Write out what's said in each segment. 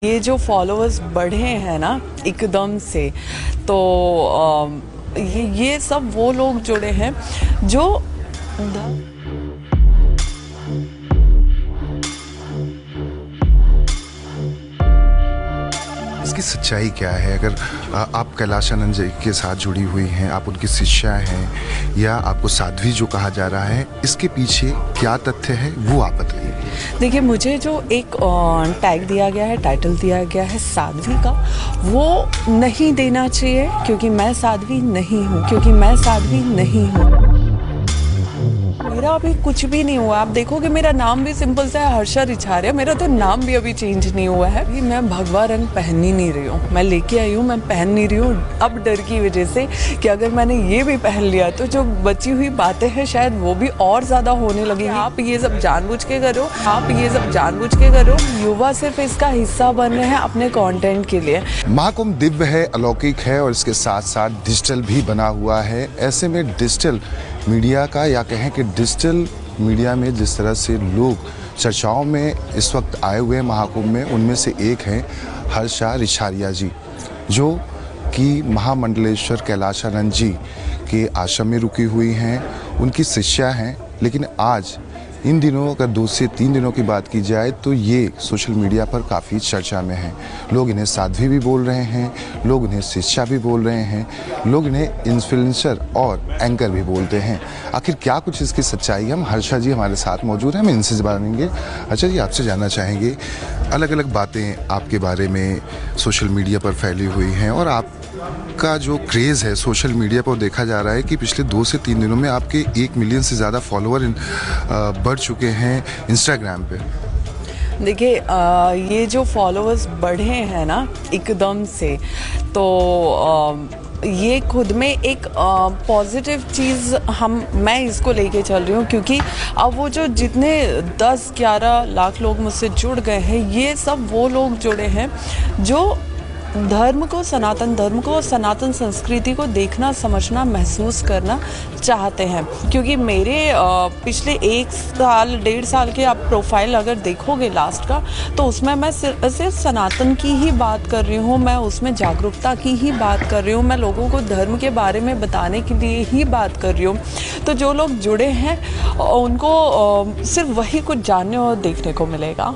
ये जो फॉलोअर्स बढ़े हैं ना एकदम से, तो ये सब वो लोग जुड़े हैं जो इसकी सच्चाई क्या है? अगर आप कैलाश आनंद जी के साथ जुड़ी हुई हैं, आप उनकी शिष्या हैं या आपको साध्वी जो कहा जा रहा है, इसके पीछे क्या तथ्य है वो आप बताइए। देखिए, मुझे जो एक टैग दिया गया है, टाइटल दिया गया है साध्वी का, वो नहीं देना चाहिए क्योंकि मैं साध्वी नहीं हूँ। मेरा अभी कुछ भी नहीं हुआ। आप देखोगे मेरा नाम भी सिंपल सा है, हर्षा रिछारिया। मेरा तो नाम भी अभी चेंज नहीं हुआ है। अभी मैं भगवा रंग पहन ही नहीं रही हूँ। मैं लेके आई हूँ, मैं पहन नहीं रही हूँ, अब डर की वजह से कि अगर मैंने ये भी पहन लिया तो जो बची हुई बातें हैं शायद वो भी और ज़्यादा होने लगेगी। आप ये सब जानबूझ के करो, युवा सिर्फ इसका हिस्सा बन रहे हैं अपने कॉन्टेंट के लिए। महाकुंभ दिव्य है, अलौकिक है और इसके साथ साथ डिजिटल भी बना हुआ है। ऐसे में डिजिटल मीडिया का, या कहें कि डिजिटल मीडिया में जिस तरह से लोग चर्चाओं में इस वक्त आए हुए हैं महाकुंभ में, उनमें से एक हैं हर्षा रिछारिया जी, जो कि महामंडलेश्वर कैलाशानंद जी के आश्रम में रुकी हुई हैं, उनकी शिष्या हैं। लेकिन आज इन दिनों अगर 2 से 3 दिनों की बात की जाए तो ये सोशल मीडिया पर काफ़ी चर्चा में हैं। लोग इन्हें साध्वी भी बोल रहे हैं, लोग इन्हें शिष्या भी बोल रहे हैं, लोग इन्हें इन्फ्लुएंसर और एंकर भी बोलते हैं। आखिर क्या कुछ इसकी सच्चाई है? हम हर्षा जी हमारे साथ मौजूद हैं, हम इनसे जानेंगे। अच्छा जी, आपसे जानना चाहेंगे, अलग अलग बातें आपके बारे में सोशल मीडिया पर फैली हुई हैं और आपका जो क्रेज़ है सोशल मीडिया पर, देखा जा रहा है कि पिछले 2 से 3 दिनों में आपके 1 मिलियन से ज़्यादा फॉलोअर बढ़ चुके हैं इंस्टाग्राम पे। देखिए, ये जो फॉलोअर्स बढ़े हैं ना एकदम से, तो ये खुद में एक पॉजिटिव चीज़ मैं इसको लेके चल रही हूँ, क्योंकि अब वो जो जितने 10-11 लाख लोग मुझसे जुड़ गए हैं, ये सब वो लोग जुड़े हैं जो सनातन धर्म को और सनातन संस्कृति को देखना, समझना, महसूस करना चाहते हैं। क्योंकि मेरे पिछले 1 साल 1.5 साल के आप प्रोफाइल अगर देखोगे लास्ट का, तो उसमें मैं सिर्फ सनातन की ही बात कर रही हूँ, मैं उसमें जागरूकता की ही बात कर रही हूँ, मैं लोगों को धर्म के बारे में बताने के लिए ही बात कर रही हूँ। तो जो लोग जुड़े हैं उनको सिर्फ वही कुछ जानने और देखने को मिलेगा।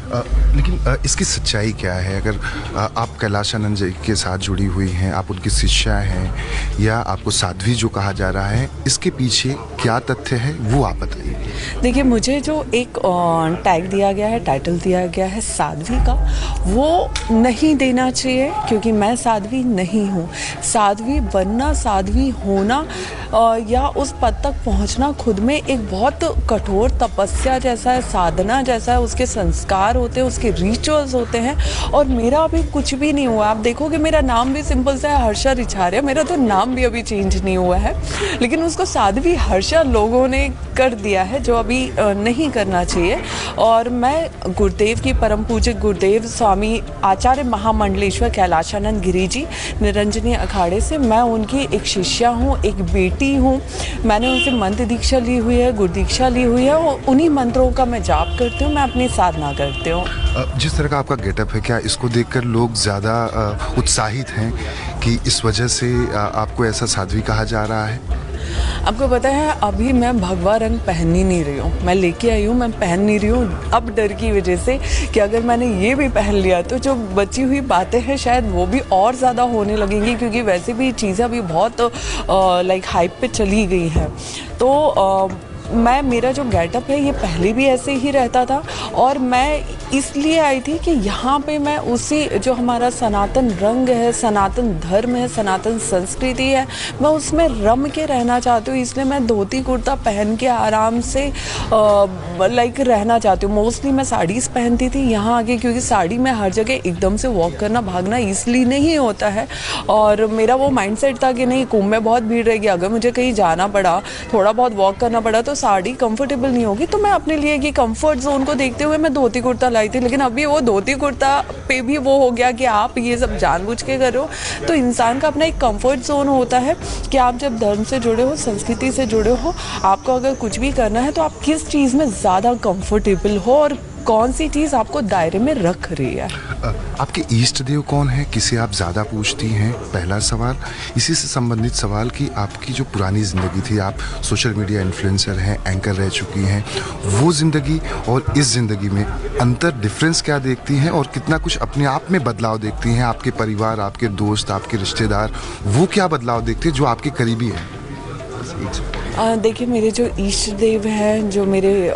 लेकिन इसकी सच्चाई क्या है? अगर आप कैलाश आनंद जी के साथ जुड़ी हुई हैं, आप उनकी शिष्या हैं या आपको साध्वी जो कहा जा रहा है, इसके पीछे क्या तथ्य है वो आप बताइए। देखिए, मुझे जो एक टैग दिया गया है, टाइटल दिया गया है साध्वी का, वो नहीं देना चाहिए क्योंकि मैं साध्वी नहीं हूँ। साध्वी बनना, साध्वी होना या उस पद तक पहुँचना खुद में एक बहुत कठोर तपस्या जैसा है, साधना जैसा है। उसके संस्कार होते हैं, उसके रिचुअल्स होते हैं, और मेरा अभी कुछ भी नहीं हुआ। आप देखोगे मेरा नाम भी सिंपल सा है, हर्षा रिछारिया। मेरा तो नाम भी अभी चेंज नहीं हुआ है, लेकिन उसको साध्वी हर्षा लोगों ने कर दिया है, जो अभी नहीं करना चाहिए। और मैं गुरुदेव की, परम पूज्य गुरुदेव स्वामी आचार्य महामंडलेश्वर कैलाशानंद गिरी जी निरंजनी अखाड़े से, मैं उनकी एक शिष्या हूँ, एक बेटी हूँ। मैंने उनसे मंत्र दीक्षा ली हुई है, गुरु दीक्षा ली हुई है, और उन्हीं मंत्रों का मैं जाप करती हूँ, मैं अपनी साधना करती हूँ। जिस तरह का आपका गेटअप है, क्या इसको देखकर लोग ज़्यादा उत्साहित हैं कि इस वजह से आपको ऐसा साध्वी कहा जा रहा है? आपको पता है, अभी मैं भगवा रंग पहन ही नहीं रही हूँ। मैं लेके आई हूँ, मैं पहन नहीं रही हूँ, अब डर की वजह से कि अगर मैंने ये भी पहन लिया तो जो बची हुई बातें हैं शायद वो भी और ज़्यादा होने लगेंगी, क्योंकि वैसे भी चीज़ें अभी बहुत लाइक हाइप पे चली गई हैं। तो मेरा जो गेटअप है ये पहले भी ऐसे ही रहता था, और मैं इसलिए आई थी कि यहाँ पे मैं उसी जो हमारा सनातन रंग है, सनातन धर्म है, सनातन संस्कृति है, मैं उसमें रम के रहना चाहती हूँ। इसलिए मैं धोती कुर्ता पहन के आराम से लाइक रहना चाहती हूँ। मोस्टली मैं साड़ीज़ पहनती थी यहाँ आके, क्योंकि साड़ी में हर जगह एकदम से वॉक करना, भागना इसलिए नहीं होता है। और मेरा वो माइंडसेट था कि नहीं, कुंभ में बहुत भीड़ रहेगी, अगर मुझे कहीं जाना पड़ा, थोड़ा बहुत वॉक करना पड़ा तो साड़ी कंफर्टेबल नहीं होगी। तो मैं अपने लिए कि कंफर्ट जोन को देखते हुए मैं धोती कुर्ता लाई थी। लेकिन अभी वो धोती कुर्ता पे भी वो हो गया कि आप ये सब जानबूझ के करो। तो इंसान का अपना एक कंफर्ट जोन होता है कि आप जब धर्म से जुड़े हो, संस्कृति से जुड़े हो, आपको अगर कुछ भी करना है तो आप किस चीज़ में ज़्यादा कंफर्टेबल हो और कौन सी चीज़ आपको दायरे में रख रही है। आपके इष्ट देव कौन है, किसे आप ज़्यादा पूछती हैं? पहला सवाल। इसी से संबंधित सवाल कि आपकी जो पुरानी ज़िंदगी थी, आप सोशल मीडिया इन्फ्लुएंसर हैं, एंकर रह चुकी हैं, वो ज़िंदगी और इस ज़िंदगी में अंतर डिफरेंस क्या देखती हैं और कितना कुछ अपने आप में बदलाव देखती हैं? आपके परिवार, आपके दोस्त, आपके रिश्तेदार, वो क्या बदलाव देखते हैं जो आपके करीबी हैं? देखिए, मेरे जो इष्ट देव हैं, जो मेरे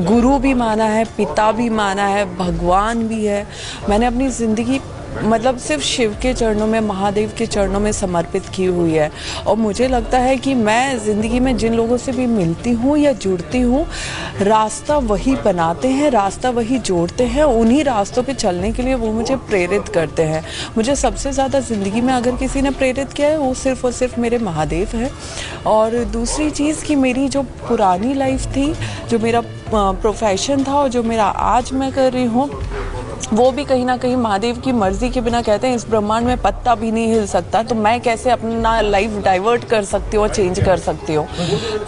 गुरु भी माना है, पिता भी माना है, भगवान भी है, मैंने अपनी ज़िंदगी मतलब सिर्फ शिव के चरणों में, महादेव के चरणों में समर्पित की हुई है। और मुझे लगता है कि मैं ज़िंदगी में जिन लोगों से भी मिलती हूँ या जुड़ती हूँ, रास्ता वही बनाते हैं, रास्ता वही जोड़ते हैं, उन्हीं रास्तों पे चलने के लिए वो मुझे प्रेरित करते हैं। मुझे सबसे ज़्यादा ज़िंदगी में अगर किसी ने प्रेरित किया है, वो सिर्फ़ और सिर्फ मेरे महादेव हैं। और दूसरी चीज़ कि मेरी जो पुरानी लाइफ थी, जो मेरा प्रोफेशन था और जो मेरा आज मैं कर रही हूँ, वो भी कहीं ना कहीं महादेव की मर्जी के बिना, कहते हैं इस ब्रह्मांड में पत्ता भी नहीं हिल सकता, तो मैं कैसे अपना लाइफ डाइवर्ट कर सकती हूँ और चेंज कर सकती हूँ। तो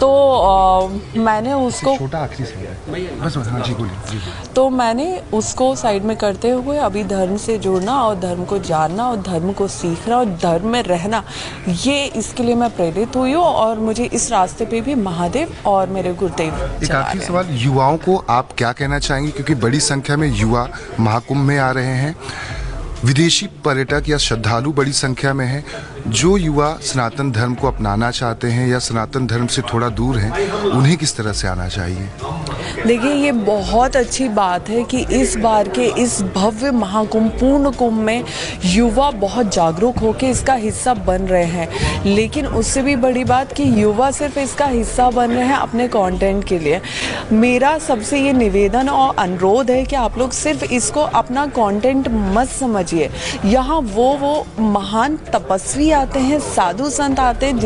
मैंने उसको छोटा आखिरी सवाल है बस। हाँ जी, बोलिए। तो मैंने उसको साइड में करते हुए अभी धर्म से जुड़ना और धर्म को जानना और धर्म को सीखना और धर्म में रहना, ये इसके लिए मैं प्रेरित हुई हूँ और मुझे इस रास्ते पे भी महादेव और मेरे गुरुदेव। एक आखिरी सवाल, युवाओं को आप क्या कहना चाहेंगे, क्योंकि बड़ी संख्या में युवा महाकुंभ में आ रहे हैं, विदेशी पर्यटक या श्रद्धालु बड़ी संख्या में हैं, जो युवा सनातन धर्म को अपनाना चाहते हैं या सनातन धर्म से थोड़ा दूर हैं, उन्हें किस तरह से आना चाहिए? देखिए, ये बहुत अच्छी बात है कि इस बार के इस भव्य महाकुंभ, पूर्ण कुंभ में युवा बहुत जागरूक होकर इसका हिस्सा बन रहे हैं। लेकिन उससे भी बड़ी बात कि युवा सिर्फ इसका हिस्सा बन रहे हैं अपने कंटेंट के लिए। मेरा सबसे ये निवेदन और अनुरोध है कि आप लोग सिर्फ इसको अपना कंटेंट मत समझिए। यहाँ वो महान तपस्वी आते हैं, साधु संत आते हैं,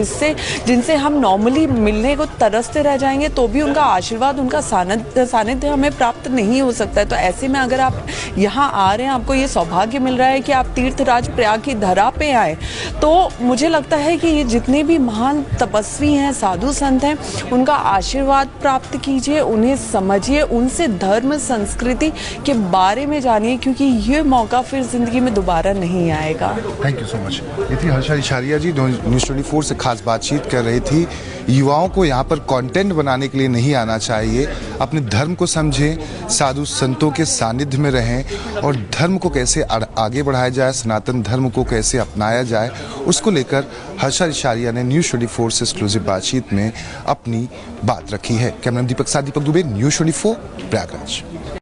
जिनसे हम नॉर्मली मिलने को तरसते रह जाएंगे, तो भी उनका आशीर्वाद, उनका सानिध्य हमें प्राप्त नहीं हो सकता है। तो ऐसे में अगर आप यहाँ आ रहे हैं, आपको ये सौभाग्य मिल रहा है कि आप तीर्थराज प्रयाग की धरा पे आए, तो मुझे लगता है कि ये जितने भी महान तपस्वी हैं, साधु संत हैं, उनका आशीर्वाद प्राप्त कीजिए, उन्हें समझिए, उनसे धर्म संस्कृति के बारे में जानिए, क्योंकि ये मौका फिर जिंदगी में दोबारा नहीं आएगा। Thank you so much. ये थी हर्षा रिछारिया जी, न्यूज़ 24 से खास बातचीत कर रही थी। युवाओं को यहाँ पर कंटेंट बनाने के लिए नहीं आना चाहिए, अपने धर्म को समझें, साधु संतों के सानिध्य में रहें और धर्म को कैसे आगे बढ़ाया जाए, सनातन धर्म को कैसे अपनाया जाए, उसको लेकर हर्षा रिछारिया ने न्यूज़ 24 से एक्सक्लूसिव बातचीत में अपनी बात रखी है। कैमरा दीपक साथ दीपक दुबे, न्यूज़ 24, प्रयागराज।